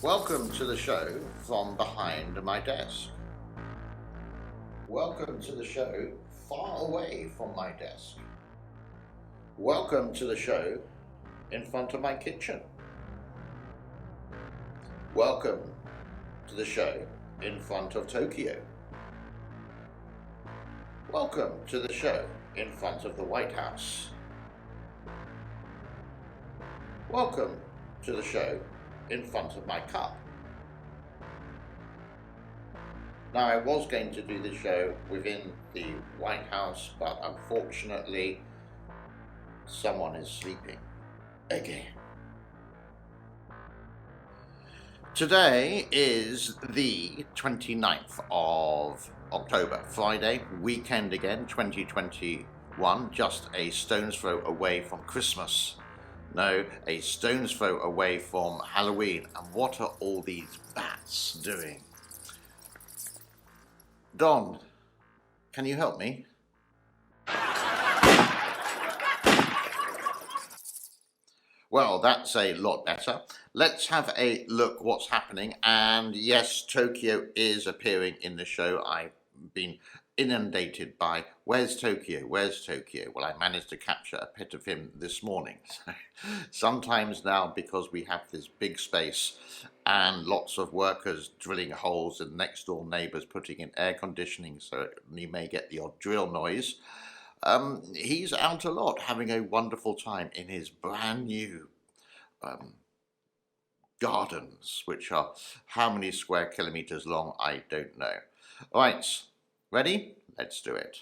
Welcome to the show from behind my desk. Welcome to the show far away from my desk. Welcome to the show in front of my kitchen. Welcome to the show in front of Tokyo. Welcome to the show in front of the White House. Welcome to the show in front of my cup. Now, I was going to do the show within the White House, but unfortunately, someone is sleeping again. Today is the 29th of October, Friday, weekend again, 2021, just a stone's throw away from Christmas. No, a stone's throw away from Halloween. And what are all these bats doing? Don, can you help me? Well, that's a lot better. Let's have a look what's happening. And yes, Tokyo is appearing in the show. I've been inundated by, where's Tokyo? Where's Tokyo? Well, I managed to capture a bit of him this morning. Sometimes now, because we have this big space and lots of workers drilling holes and next door neighbours putting in air conditioning, so you may get the odd drill noise. He's out a lot, having a wonderful time in his brand new gardens, which are how many square kilometres long, I don't know. Right, ready? Let's do it.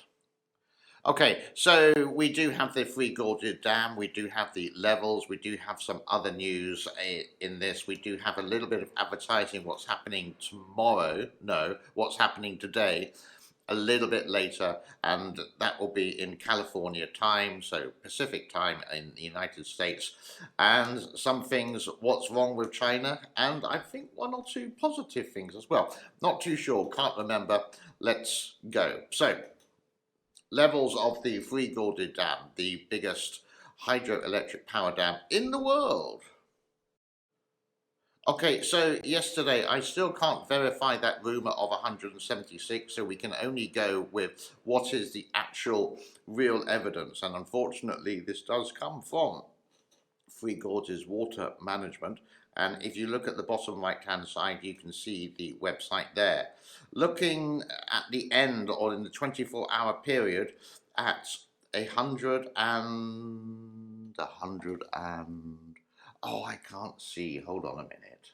Okay, so we do have the Three Gorges Dam, we do have the levels, we do have some other news in this, we do have a little bit of advertising what's happening tomorrow, no, what's happening today, a little bit later, and that will be in California time, so Pacific time in the United States, and some things, what's wrong with China, and I think one or two positive things as well. Not too sure, can't remember. Let's go. So, levels of the Three Gorges Dam, the biggest hydroelectric power dam in the world. Okay, so yesterday, I still can't verify that rumour of 176, so we can only go with what is the actual real evidence. And unfortunately, this does come from Three Gorges Water Management. And if you look at the bottom right-hand side, you can see the website there. Looking at the end, or in the 24-hour period, at 100 and... Oh, I can't see. Hold on a minute.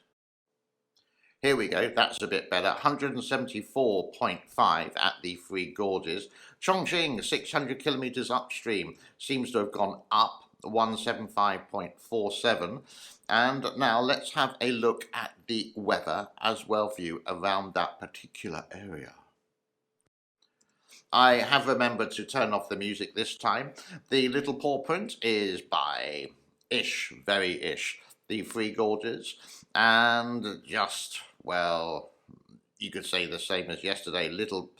Here we go. That's a bit better. 174.5 at the Three Gorges. Chongqing, 600 kilometres upstream, seems to have gone up, 175.47. And now let's have a look at the weather as well for you around that particular area. I have remembered to turn off the music this time. The little paw print is by Ish, very Ish, the Three Gorges, and just, well, you could say the same as yesterday, little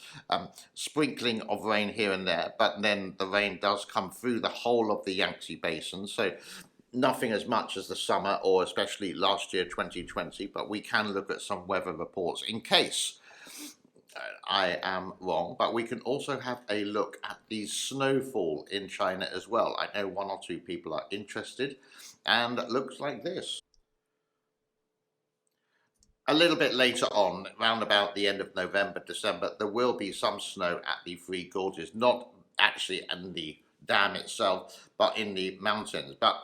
sprinkling of rain here and there, but then the rain does come through the whole of the Yangtze Basin, so nothing as much as the summer, or especially last year, 2020, but we can look at some weather reports in case I am wrong, but we can also have a look at the snowfall in China as well. I know one or two people are interested, and it looks like this. A little bit later on, round about the end of November, December, there will be some snow at the Three Gorges, not actually in the dam itself, but in the mountains. But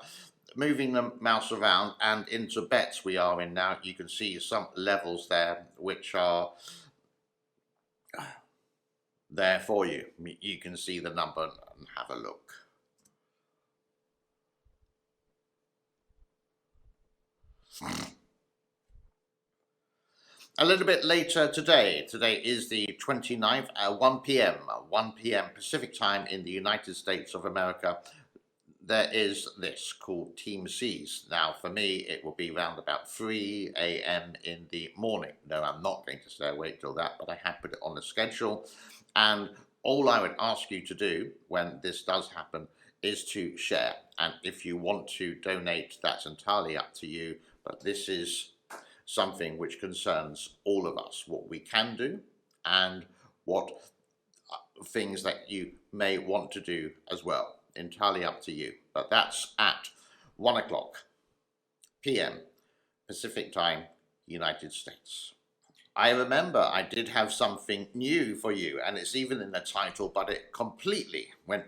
moving the mouse around, and in Tibet we are in now, you can see some levels there which are there for you. You can see the number and have a look. A little bit later today is the 29th at 1 p.m. Pacific time in the United States of America. There is this called Team Seas. Now, for me, it will be around about 3 a.m. in the morning. No, I'm not going to stay awake till that, but I have put it on the schedule. And all I would ask you to do when this does happen is to share. And if you want to donate, that's entirely up to you. But this is something which concerns all of us, what we can do and what things that you may want to do as well. Entirely up to you. But that's at 1 o'clock p.m. Pacific Time, United States. I remember I did have something new for you, and it's even in the title, but it completely went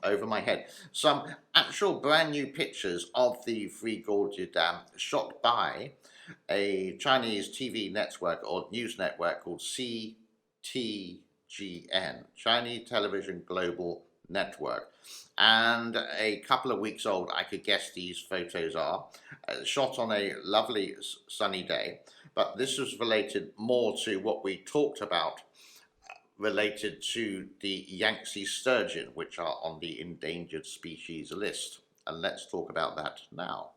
over my head. Some actual brand new pictures of the Three Gorges Dam shot by a Chinese TV network or news network called CTGN, Chinese Television Global Network. And a couple of weeks old, I could guess these photos are, shot on a lovely sunny day. But this was related more to what we talked about, related to the Yangtze sturgeon, which are on the endangered species list. And let's talk about that now.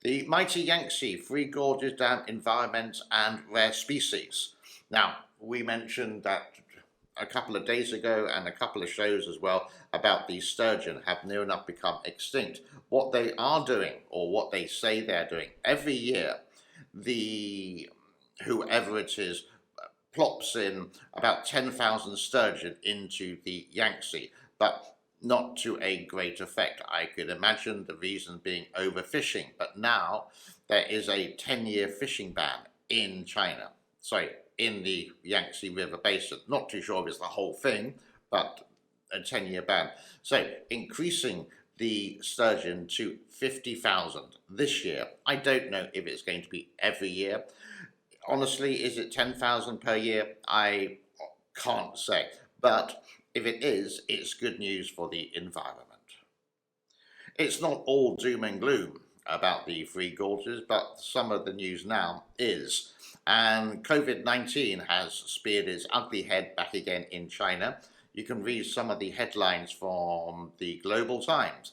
The mighty Yangtze, Three Gorges Dam Environment and Rare Species. Now, we mentioned that a couple of days ago and a couple of shows as well about the sturgeon have near enough become extinct. What they are doing, or what they say they're doing, every year, whoever it is plops in about 10,000 sturgeon into the Yangtze, but not to a great effect. I could imagine the reason being overfishing, but now there is a 10-year fishing ban in China. Sorry, in the Yangtze River Basin. Not too sure if it's the whole thing, but a 10-year ban. So increasing the sturgeon to 50,000 this year. I don't know if it's going to be every year. Honestly, is it 10,000 per year? I can't say. But if it is, it's good news for the environment. It's not all doom and gloom about the Three Gorges, but some of the news now is. And COVID-19 has speared its ugly head back again in China. You can read some of the headlines from the Global Times.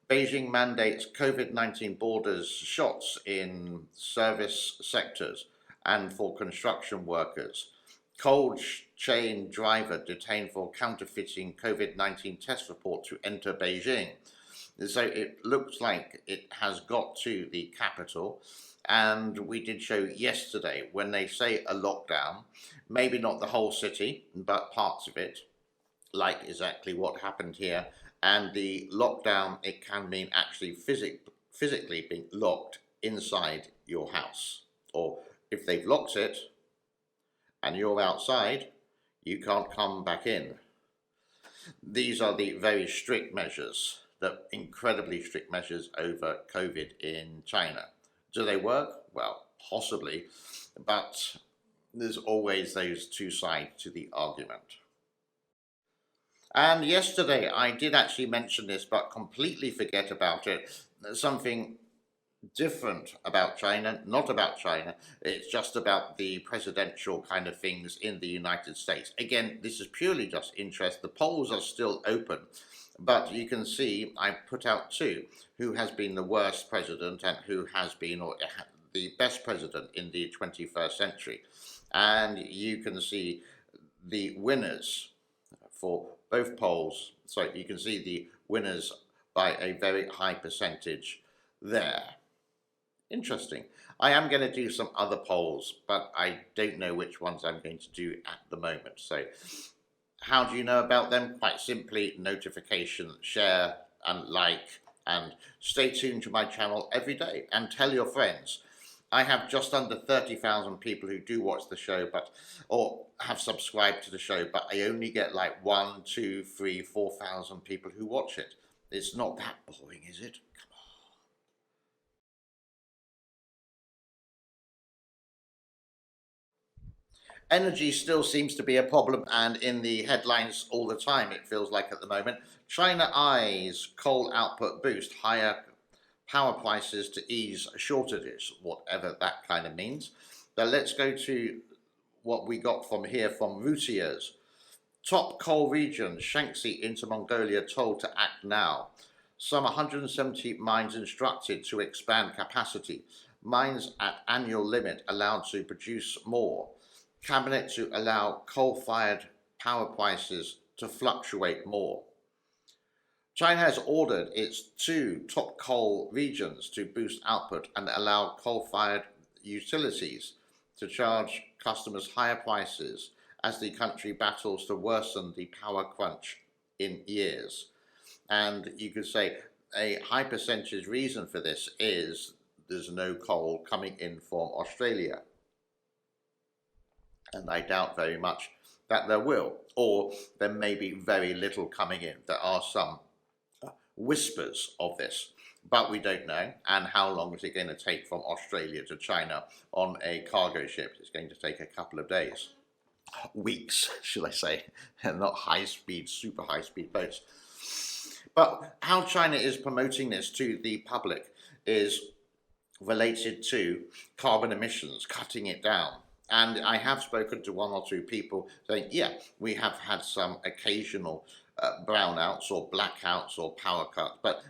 Beijing mandates COVID-19 borders shots in service sectors and for construction workers. Cold chain driver detained for counterfeiting COVID-19 test report to enter Beijing. So it looks like it has got to the capital. And we did show yesterday, when they say a lockdown, maybe not the whole city, but parts of it, like exactly what happened here. And the lockdown, it can mean actually physically being locked inside your house. Or if they've locked it and you're outside, you can't come back in. These are the very strict measures, the incredibly strict measures over COVID in China. Do they work? Well, possibly, but there's always those two sides to the argument. And yesterday I did actually mention this, but completely forget about it. Something different about China, not about China, it's just about the presidential kind of things in the United States. Again, this is purely just interest. The polls are still open. But you can see I put out two, who has been the worst president and who has been or the best president in the 21st century. And you can see the winners for both polls. So you can see the winners by a very high percentage there. Interesting. I am going to do some other polls, but I don't know which ones I'm going to do at the moment. So how do you know about them? Quite simply, notification, share and like, and stay tuned to my channel every day and tell your friends. I have just under 30,000 people who do watch the show, or have subscribed to the show, but I only get like 1, 2, 3, 4,000 people who watch it. It's not that boring, is it? Energy still seems to be a problem, and in the headlines all the time, it feels like at the moment. China eyes coal output boost, higher power prices to ease shortages, whatever that kind of means. But let's go to what we got from here from Reuters. Top coal region, Shaanxi into Mongolia told to act now. Some 170 mines instructed to expand capacity. Mines at annual limit allowed to produce more. Cabinet to allow coal-fired power prices to fluctuate more. China has ordered its 2 top coal regions to boost output and allow coal-fired utilities to charge customers higher prices as the country battles to worsen the power crunch in years. And you could say a high percentage reason for this is there's no coal coming in from Australia. And I doubt very much that there will, or there may be very little coming in. There are some whispers of this, but we don't know. And how long is it going to take from Australia to China on a cargo ship? It's going to take a couple of days, weeks, should I say, and not high-speed, super high-speed boats. But how China is promoting this to the public is related to carbon emissions, cutting it down. And I have spoken to 1 or 2 people saying, yeah, we have had some occasional brownouts or blackouts or power cuts, but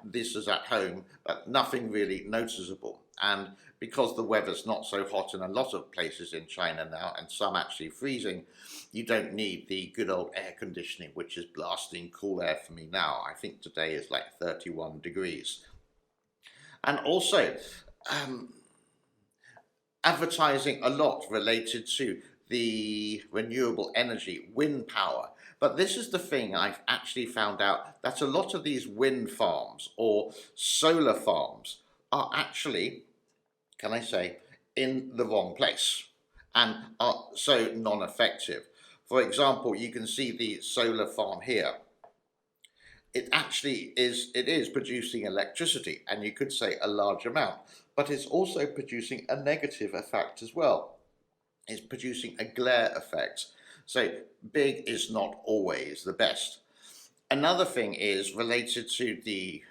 this is at home, but nothing really noticeable. And because the weather's not so hot in a lot of places in China now, and some actually freezing, you don't need the good old air conditioning, which is blasting cool air for me now. I think today is like 31 degrees. And also, advertising a lot related to the renewable energy, wind power. But this is the thing I've actually found out, that a lot of these wind farms or solar farms are actually, can I say, in the wrong place and are so non-effective. For example, you can see the solar farm here. It actually is producing electricity, and you could say a large amount, but it's also producing a negative effect as well. It's producing a glare effect. So big is not always the best. Another thing is related to the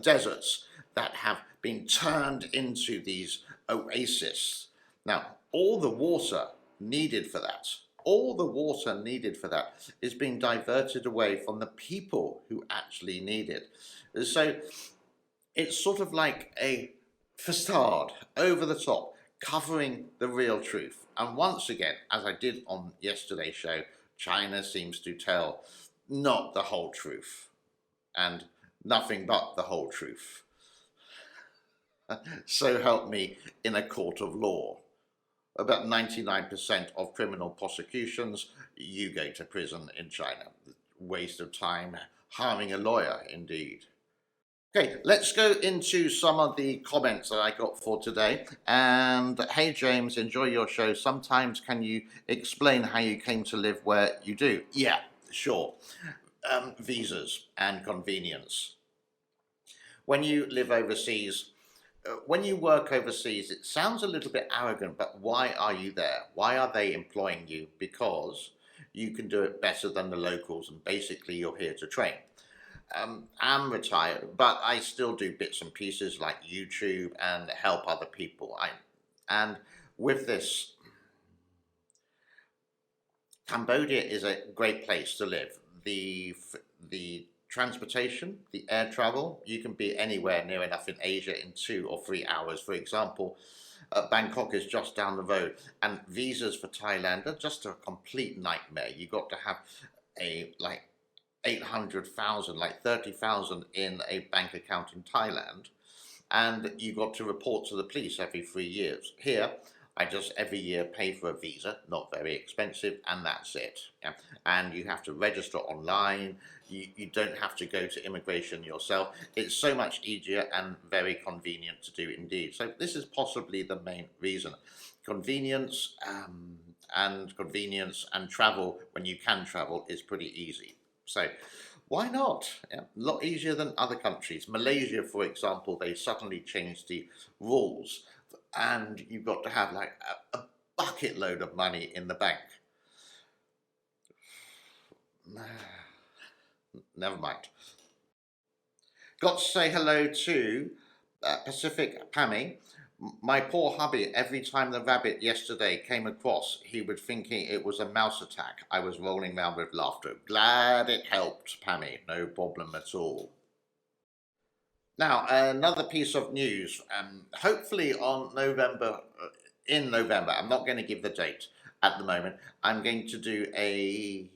deserts that have been turned into these oases. Now, all the water needed for that is being diverted away from the people who actually need it. So it's sort of like a facade over the top, covering the real truth. And once again, as I did on yesterday's show, China seems to tell not the whole truth, and nothing but the whole truth. So help me in a court of law. About 99% of criminal prosecutions, you go to prison in China. Waste of time, harming a lawyer, indeed. Okay, let's go into some of the comments that I got for today. And hey, James, enjoy your show. Sometimes can you explain how you came to live where you do? Yeah, sure. Visas and convenience. When you live overseas, when you work overseas, it sounds a little bit arrogant, but why are you there? Why are they employing you? Because you can do it better than the locals, and basically you're here to train. I'm retired, but I still do bits and pieces like YouTube and help other people. And with this, Cambodia is a great place to live. The transportation, the air travel, you can be anywhere near enough in Asia in 2 or 3 hours. For example, Bangkok is just down the road, and visas for Thailand are just a complete nightmare. You got to have a 800,000, like 30,000 in a bank account in Thailand, and you got to report to the police every 3 years. Here, I just every year pay for a visa, not very expensive, and that's it. Yeah? And you have to register online. You don't have to go to immigration yourself. It's so much easier and very convenient to do indeed. So this is possibly the main reason. Convenience and travel, when you can travel, is pretty easy. So why not? Yeah, a lot easier than other countries. Malaysia, for example, they suddenly changed the rules, and you've got to have like a bucket load of money in the bank. Never mind. Got to say hello to Pacific Pammy. My poor hubby, every time the rabbit yesterday came across, he would thinking it was a mouse attack. I was rolling around with laughter. Glad it helped, Pammy. No problem at all. Now, another piece of news. Hopefully in November, I'm not going to give the date at the moment, I'm going to do a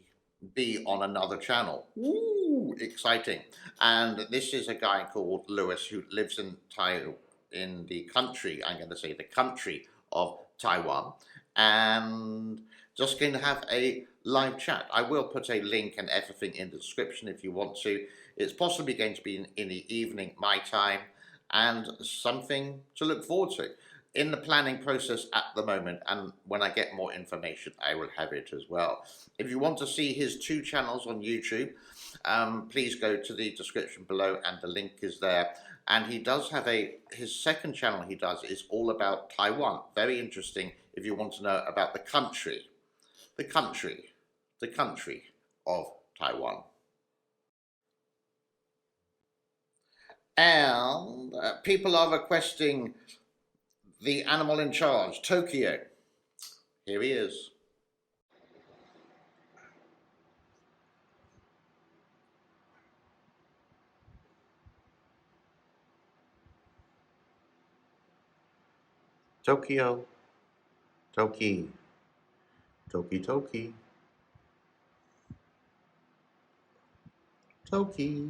be on another channel. Ooh, exciting. And this is a guy called Lewis who lives in in the country, I'm going to say the country of Taiwan, and just going to have a live chat. I will put a link and everything in the description if you want to. It's possibly going to be in the evening, my time, and something to look forward to. In the planning process at the moment, and when I get more information I will have it as well. If you want to see his 2 channels on YouTube, please go to the description below and the link is there. And he does have his second channel he does is all about Taiwan. Very interesting if you want to know about the country of Taiwan. And people are requesting the animal in charge, Tokyo. Here he is. Tokyo. Toki. Toki Toki. Toki.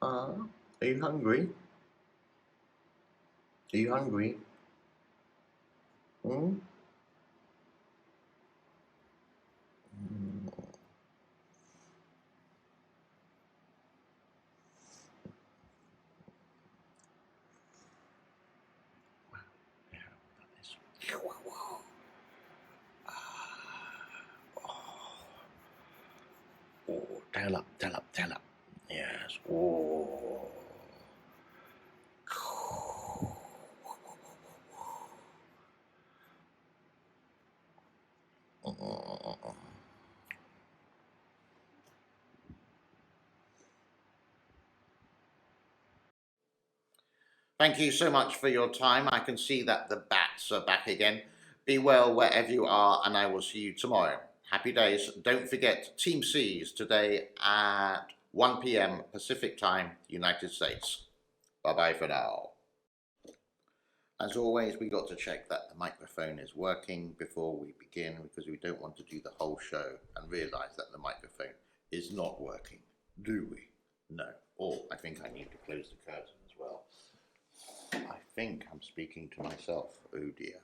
Are you hungry? Are you hungry? Hmm? Oh, tail up, tail up, tail up. Yes. Oh. Thank you so much for your time. I can see that the bats are back again. Be well wherever you are, and I will see you tomorrow. Happy days. Don't forget Team C's today at 1 p.m. Pacific Time, United States. Bye-bye for now. As always, we got to check that the microphone is working before we begin because we don't want to do the whole show and realise that the microphone is not working, do we? No. Or I think I need to close the curtain as well. I think I'm speaking to myself. Oh dear.